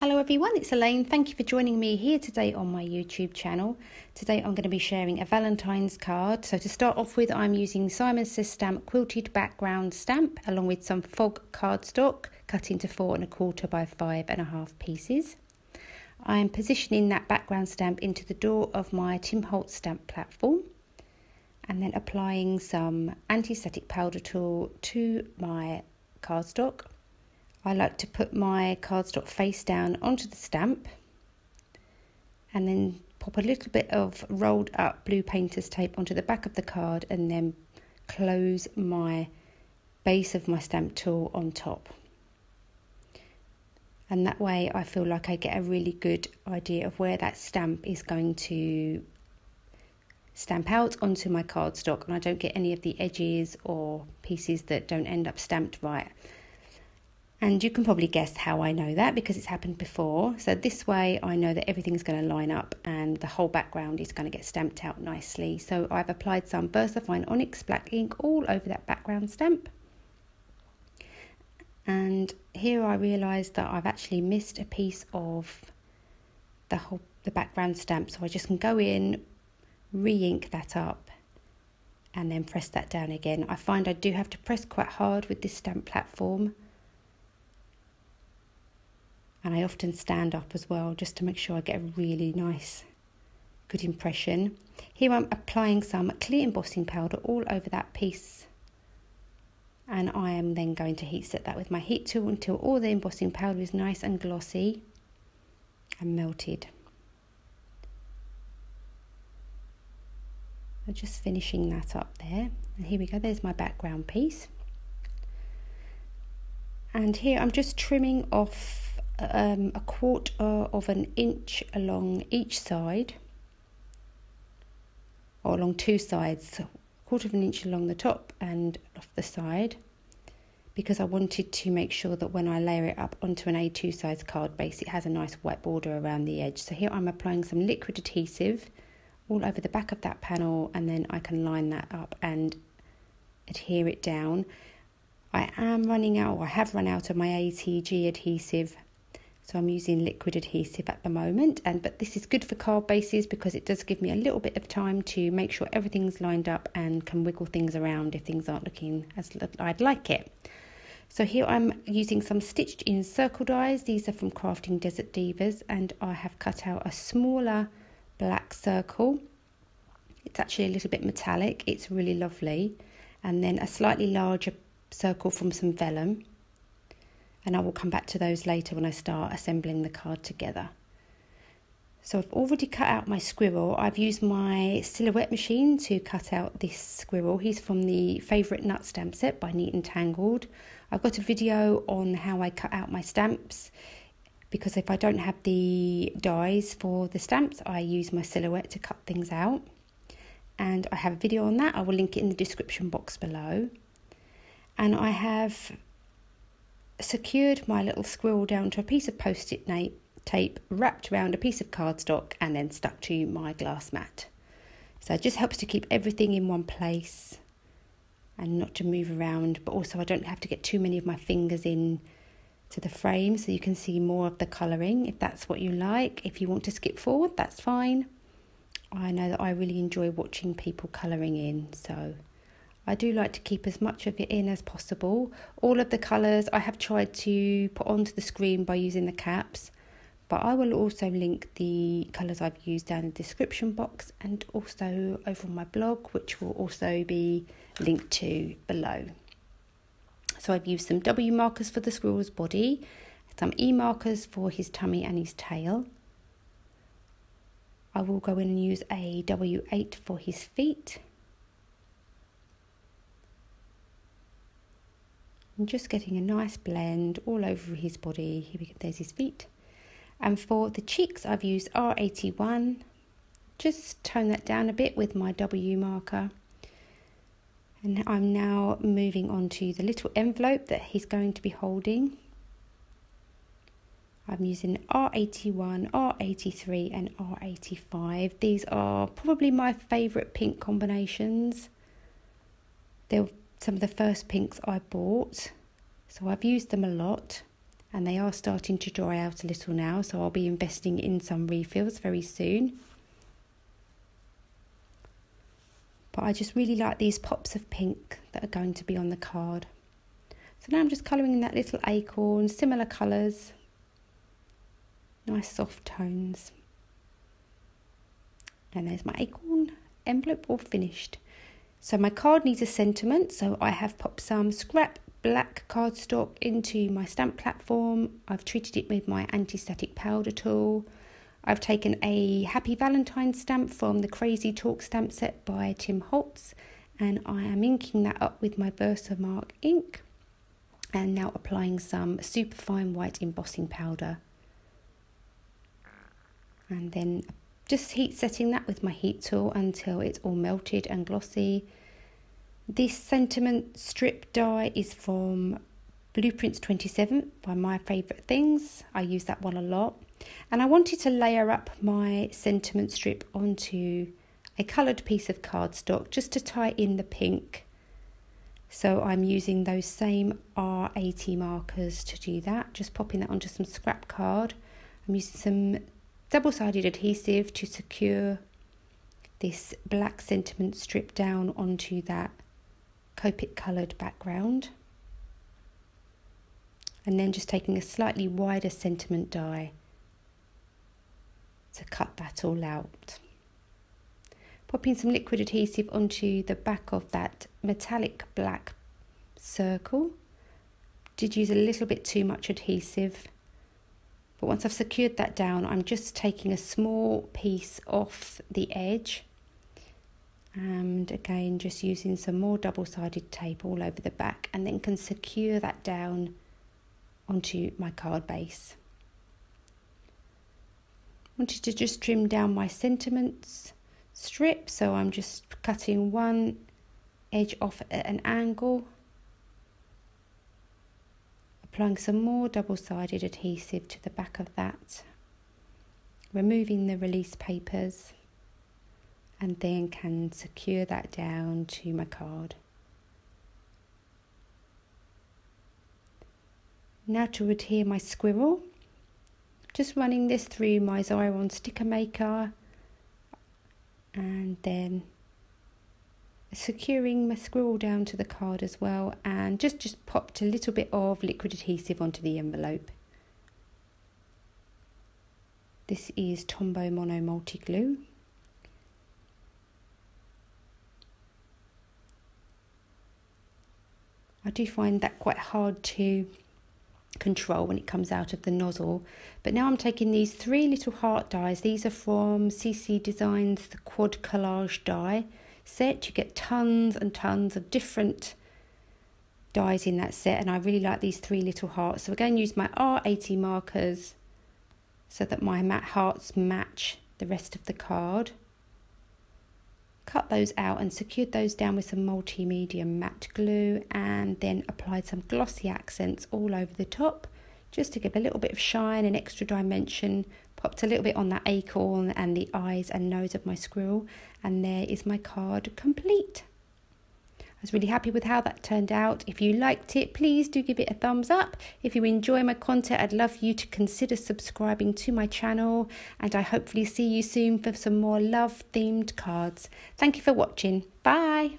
Hello everyone, it's Elaine. Thank you for joining me here today on my YouTube channel. Today I'm going to be sharing a Valentine's card. So to start off with, I'm using Simon Says Stamp Quilted background stamp along with some fog cardstock cut into 4 1/4 by 5 1/2 pieces. I'm positioning that background stamp into the door of my Tim Holtz stamp platform and then applying some anti-static powder tool to my cardstock. I like to put my cardstock face down onto the stamp and then pop a little bit of rolled up blue painter's tape onto the back of the card and then close my base of my stamp tool on top. And that way I feel like I get a really good idea of where that stamp is going to stamp out onto my cardstock, and I don't get any of the edges or pieces that don't end up stamped right. And you can probably guess how I know that because it's happened before. So this way I know that everything's going to line up and the whole background is going to get stamped out nicely. So I've applied some Versafine Onyx black ink all over that background stamp. And here I realised that I've actually missed a piece of the background stamp. So I just can go in, re-ink that up and then press that down again. I find I do have to press quite hard with this stamp platform. And I often stand up as well just to make sure I get a really nice, good impression. Here I'm applying some clear embossing powder all over that piece. And I am then going to heat set that with my heat tool until all the embossing powder is nice and glossy and melted. I'm just finishing that up there. And here we go, there's my background piece. And here I'm just trimming off a 1/4 of an inch along each side, or along two sides, so 1/4 of an inch along the top and off the side, because I wanted to make sure that when I layer it up onto an A2 size card base it has a nice white border around the edge. So here I'm applying some liquid adhesive all over the back of that panel, and then I can line that up and adhere it down. I am running out, or I have run out of my ATG adhesive, so I'm using liquid adhesive at the moment, but this is good for card bases because it does give me a little bit of time to make sure everything's lined up and can wiggle things around if things aren't looking as I'd like it. So here I'm using some stitched in circle dies. These are from Craftin Desert Divas, and I have cut out a smaller black circle. It's actually a little bit metallic, it's really lovely, and then a slightly larger circle from some vellum. And I will come back to those later when I start assembling the card together. So I've already cut out my squirrel. I've used my silhouette machine to cut out this squirrel. He's from the Favourite Nut stamp set by Neat and Tangled. I've got a video on how I cut out my stamps, because if I don't have the dies for the stamps, I use my silhouette to cut things out. And I have a video on that. I will link it in the description box below. And I have secured my little squirrel down to a piece of post-it tape wrapped around a piece of cardstock and then stuck to my glass mat. So it just helps to keep everything in one place and not to move around, but also I don't have to get too many of my fingers in to the frame, so you can see more of the colouring if that's what you like. If you want to skip forward, that's fine. I know that I really enjoy watching people colouring in, so I do like to keep as much of it in as possible. All of the colours I have tried to put onto the screen by using the caps, but I will also link the colours I've used down in the description box and also over on my blog, which will also be linked to below. So I've used some W markers for the squirrel's body, some E markers for his tummy and his tail. I will go in and use a W8 for his feet. I'm just getting a nice blend all over his body. Here we go, there's his feet. And for the cheeks, I've used R81. Just tone that down a bit with my W marker. And I'm now moving on to the little envelope that he's going to be holding. I'm using R81, R83 and R85. These are probably my favourite pink combinations. They're some of the first pinks I bought, so I've used them a lot. and they are starting to dry out a little now, so I'll be investing in some refills very soon. But I just really like these pops of pink that are going to be on the card. So now I'm just colouring in that little acorn, similar colours, nice soft tones. And there's my acorn envelope all finished. So my card needs a sentiment, so I have popped some scrap black cardstock into my stamp platform. I've treated it with my anti-static powder tool. I've taken a Happy Valentines stamp from the Crazy Talk stamp set by Tim Holtz, and I am inking that up with my Versafine ink, and now applying some superfine white embossing powder. And then just heat setting that with my heat tool until it's all melted and glossy. This sentiment strip die is from Blueprints 27 by My Favourite Things. I use that one a lot. And I wanted to layer up my sentiment strip onto a coloured piece of cardstock just to tie in the pink. So I'm using those same R80 markers to do that, just popping that onto some scrap card. I'm using some double-sided adhesive to secure this black sentiment strip down onto that Copic coloured background. And then just taking a slightly wider sentiment die to cut that all out. Popping some liquid adhesive onto the back of that metallic black circle. Did use a little bit too much adhesive, but once I've secured that down, I'm just taking a small piece off the edge, and again just using some more double-sided tape all over the back, and then can secure that down onto my card base. Wanted to just trim down my sentiments strip, so I'm just cutting one edge off at an angle, applying some more double-sided adhesive to the back of that, removing the release papers, and then can secure that down to my card. Now to adhere my squirrel, just running this through my Xyron sticker maker, and then securing my squirrel down to the card as well, and just popped a little bit of liquid adhesive onto the envelope. This is Tombow Mono Multi Glue. I do find that quite hard to control when it comes out of the nozzle, but now I'm taking these 3 little heart dies. These are from CC Designs, the Quad Collage die set. You get tons and tons of different dies in that set, and I really like these 3 little hearts. So again, use my R80 markers so that my matte hearts match the rest of the card. Cut those out and secured those down with some multimedia matte glue, and then applied some glossy accents all over the top just to give a little bit of shine and extra dimension. Popped a little bit on that acorn and the eyes and nose of my squirrel, and there is my card complete. I was really happy with how that turned out. If you liked it, please do give it a thumbs up. If you enjoy my content, I'd love you to consider subscribing to my channel, and I hopefully see you soon for some more love themed cards. Thank you for watching. Bye.